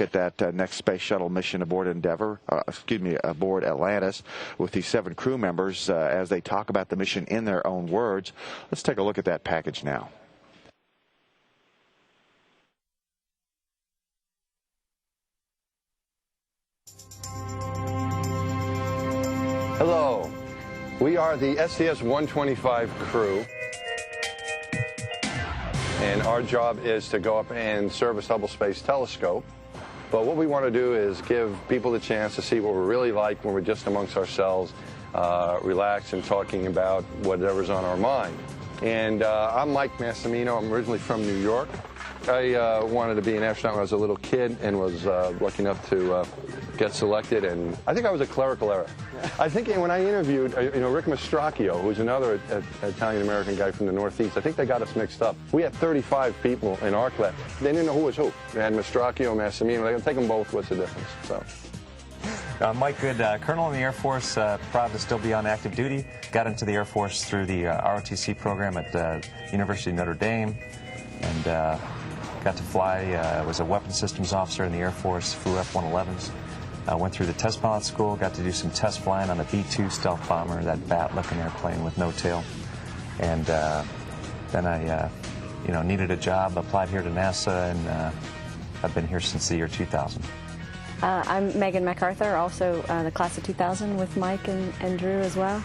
at that next space shuttle mission aboard aboard Atlantis with the 7 crew members as they talk about the mission in their own words. Let's take a look at that package now. Hello, we are the STS-125 Crew, and our job is to go up and service Hubble Space Telescope. But what we want to do is give people the chance to see what we're really like when we're just amongst ourselves, relaxed and talking about whatever's on our mind. And I'm Mike Massimino. I'm originally from New York. I wanted to be an astronaut when I was a little kid and was lucky enough to get selected, and I think I was a clerical error. I think when I interviewed, Rick Mastracchio, who's another Italian-American guy from the Northeast, I think they got us mixed up. We had 35 people in our class. They didn't know who was who. They had Mastracchio, Massimino. They could take them both. What's the difference? So. Mike Good, Colonel in the Air Force, proud to still be on active duty. Got into the Air Force through the ROTC program at the University of Notre Dame, and got to fly. I was a weapons systems officer in the Air Force, flew F-111s. Went through the test pilot school, got to do some test flying on the B-2 stealth bomber, that bat-looking airplane with no tail. And then I needed a job, applied here to NASA, and I've been here since the year 2000. I'm Megan MacArthur, also the class of 2000 with Mike and Drew as well.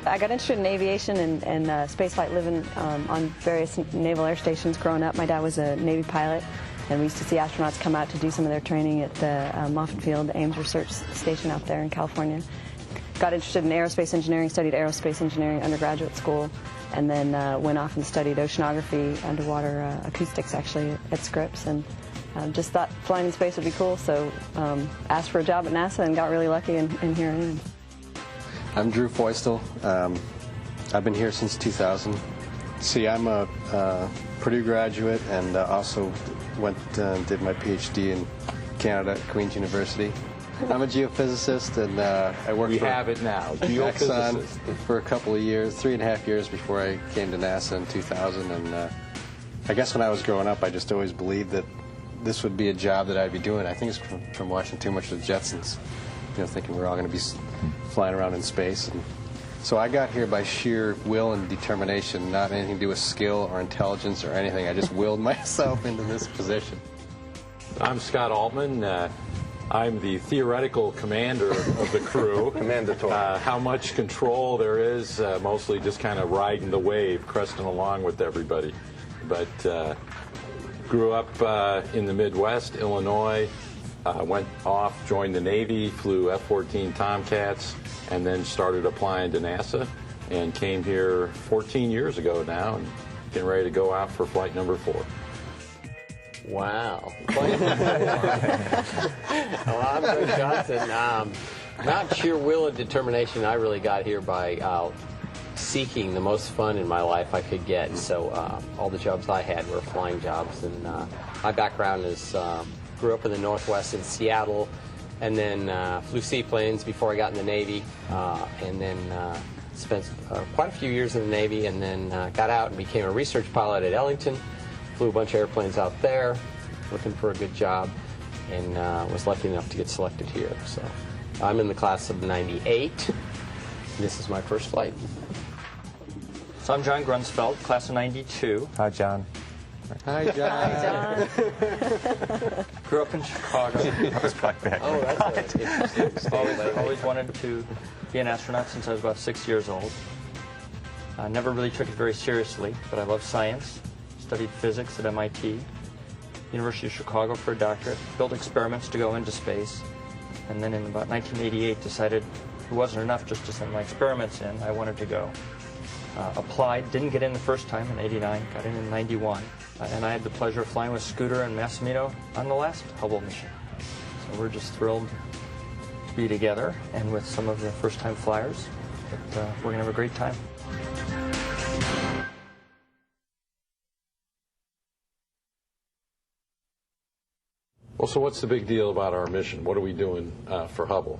I got interested in aviation and spaceflight, living on various naval air stations growing up. My dad was a Navy pilot, and we used to see astronauts come out to do some of their training at the Moffett Field, the Ames Research Station out there in California. Got interested in aerospace engineering, studied aerospace engineering undergraduate school, and then went off and studied oceanography, underwater acoustics actually at Scripps, and just thought flying in space would be cool, so asked for a job at NASA and got really lucky, and here I am. I'm Drew Feustel. I've been here since 2000. See, I'm a Purdue graduate and also did my PhD in Canada at Queen's University. I'm a geophysicist, and I worked for Exxon for a couple of years, 3.5 years before I came to NASA in 2000. And I guess when I was growing up, I just always believed that this would be a job that I'd be doing. I think it's from watching too much of the Jetsons, thinking we're all going to be flying around in space. And so I got here by sheer will and determination, not anything to do with skill or intelligence or anything. I just willed myself into this position. I'm Scott Altman. I'm the theoretical commander of the crew. How much control there is, mostly just kind of riding the wave, cresting along with everybody. But grew up in the Midwest, Illinois, went off, joined the Navy, flew F-14 Tomcats, and then started applying to NASA, and came here 14 years ago now, and getting ready to go out for flight number 4. Wow. Well, I'm Greg Johnson. Not sheer will and determination. I really got here by seeking the most fun in my life I could get. So all the jobs I had were flying jobs. And my background is grew up in the Northwest in Seattle, and then flew seaplanes before I got in the Navy, and then spent quite a few years in the Navy, and then got out and became a research pilot at Ellington. Flew a bunch of airplanes out there, looking for a good job, and was lucky enough to get selected here. So I'm in the class of '98. This is my first flight. So I'm John Grunsfeld, class of '92. Hi, John. Hi, John. Hi, John. Grew up in Chicago. Oh, that's interesting. Always wanted to be an astronaut since I was about 6 years old. I never really took it very seriously, but I love science. Studied physics at MIT, University of Chicago for a doctorate, built experiments to go into space, and then in about 1988 decided it wasn't enough just to send my experiments in. I wanted to go. Applied, didn't get in the first time in '89, got in '91, and I had the pleasure of flying with Scooter and Massimino on the last Hubble mission. So we're just thrilled to be together and with some of the first-time flyers, but we're going to have a great time. Well, so what's the big deal about our mission? What are we doing for Hubble?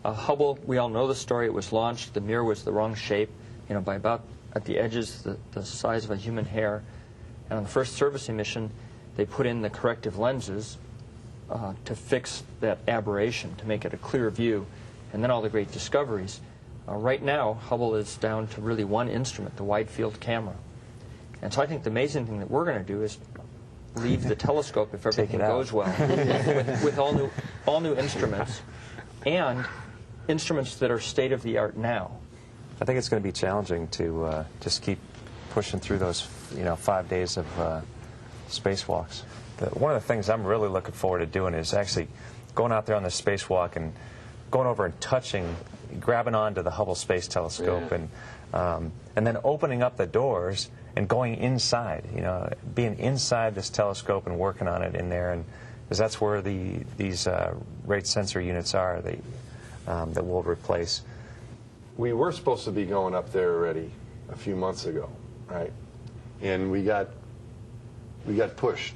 Hubble, we all know the story. It was launched. The mirror was the wrong shape, by about at the edges the size of a human hair. And on the first servicing mission, they put in the corrective lenses to fix that aberration, to make it a clear view, and then all the great discoveries. Right now, Hubble is down to really one instrument, the wide field camera. And so I think the amazing thing that we're going to do is leave the telescope, if everything goes well, with all new instruments, and instruments that are state-of-the-art now. I think it's going to be challenging to just keep pushing through those 5 days of spacewalks. One of the things I'm really looking forward to doing is actually going out there on the spacewalk and going over and touching, grabbing onto the Hubble Space Telescope, and then opening up the doors and going inside, being inside this telescope and working on it in there, and because that's where these rate sensor units are that we'll replace. We were supposed to be going up there already a few months ago, right? And we got pushed.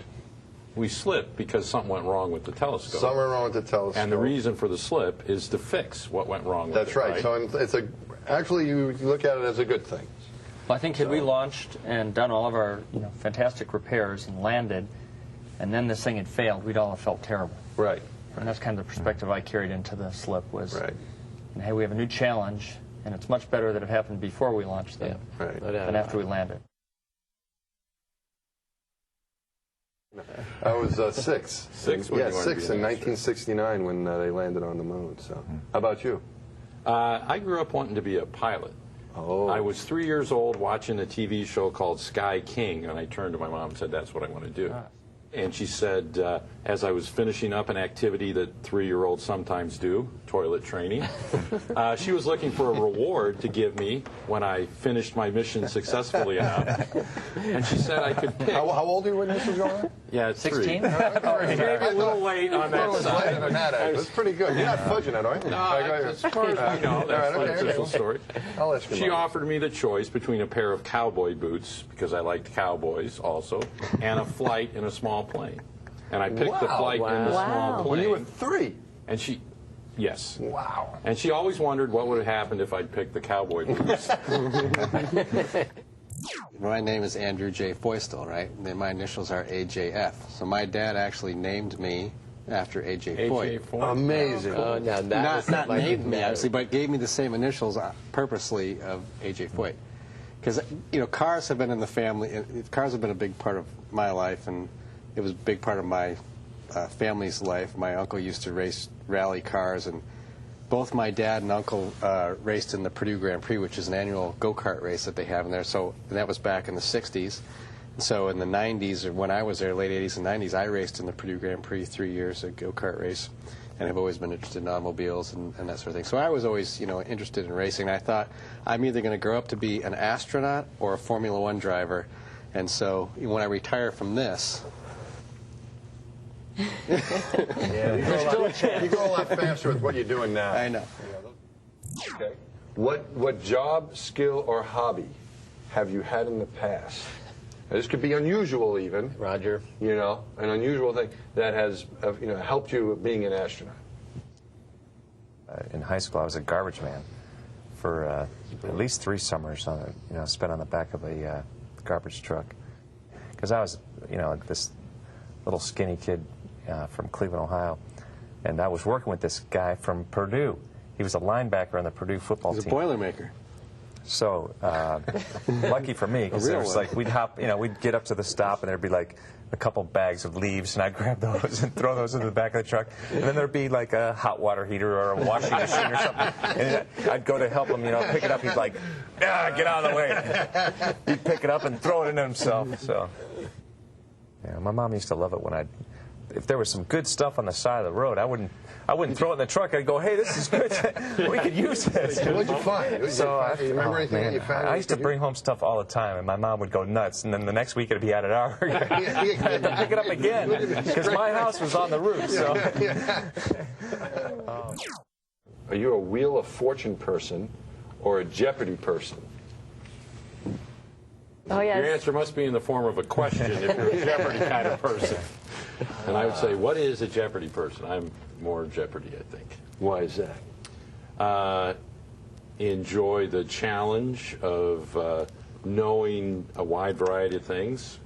We slipped because something went wrong with the telescope. Something went wrong with the telescope. And the reason for the slip is to fix what went wrong with That's it. That's right. So it's actually you look at it as a good thing. Well, I think had we launched and done all of our fantastic repairs and landed, and then this thing had failed, we'd all have felt terrible. Right. And that's kind of the perspective I carried into the slip was, hey, we have a new challenge, and it's much better that it happened before we launched than after we landed. I was six. Six in 1969 when they landed on the moon. So, how about you? I grew up wanting to be a pilot. Oh. I was 3 years old watching a TV show called Sky King, and I turned to my mom and said, "That's what I want to do." And she said, as I was finishing up an activity that 3-year-olds sometimes do, toilet training, she was looking for a reward to give me when I finished my mission successfully enough. And she said I could pick. How old were you when this was going on? Yeah, 16? Maybe a little late on that side. That's pretty good. You're not fudging it, are you? No, as far as I know, that's the official story. I'll ask you. She offered me the choice between a pair of cowboy boots, because I liked cowboys also, and a flight in a small plane. And I picked the flight in the small plane. When you were 3? And she, yes. Wow. And she always wondered what would have happened if I'd picked the cowboy boots. My name is Andrew J. Foistel, right? And then my initials are AJF. So my dad actually named me after A.J. Foyt. Amazing. Not named me, obviously, but gave me the same initials purposely of A.J. Foyt. Because, cars have been in the family. Cars have been a big part of my life, and it was a big part of my family's life. My uncle used to race rally cars, and both my dad and uncle raced in the Purdue Grand Prix, which is an annual go-kart race that they have in there. So that was back in the 60s. So in the 90s, or when I was there, late 80s and 90s, I raced in the Purdue Grand Prix 3 years, a go-kart race, and I've always been interested in automobiles and that sort of thing. So I was always, interested in racing. I thought, I'm either going to grow up to be an astronaut or a Formula One driver. And so when I retire from this... You go a lot faster with what you're doing now. I know. Okay. What job, skill, or hobby have you had in the past? Now, this could be unusual, even. Roger. An unusual thing that has helped you being an astronaut. In high school, I was a garbage man for at least 3 summers. Spent on the back of a garbage truck because I was, this little skinny kid from Cleveland, Ohio, and I was working with this guy from Purdue. He was a linebacker on the Purdue football team. He's a Boilermaker. So lucky for me, because there was we'd hop, we'd get up to the stop, and there'd be like a couple bags of leaves, and I'd grab those and throw those into the back of the truck, and then there'd be like a hot water heater or a washing machine or something, and I'd go to help him, pick it up. He'd like, get out of the way. He'd pick it up and throw it into himself. So, my mom used to love it when if there was some good stuff on the side of the road, I wouldn't throw it in the truck. I'd go, hey, this is good. We could use this. What'd you find? So you remember anything that you found? I used to bring home stuff all the time, and my mom would go nuts. And then the next week it'd be at our I had to pick it up again because my house was on the roof. So. Are you a Wheel of Fortune person or a Jeopardy person? Oh, yes. Your answer must be in the form of a question if you're a Jeopardy kind of person. And I would say, what is a Jeopardy person? I'm more Jeopardy, I think. Why is that? Enjoy the challenge of knowing a wide variety of things.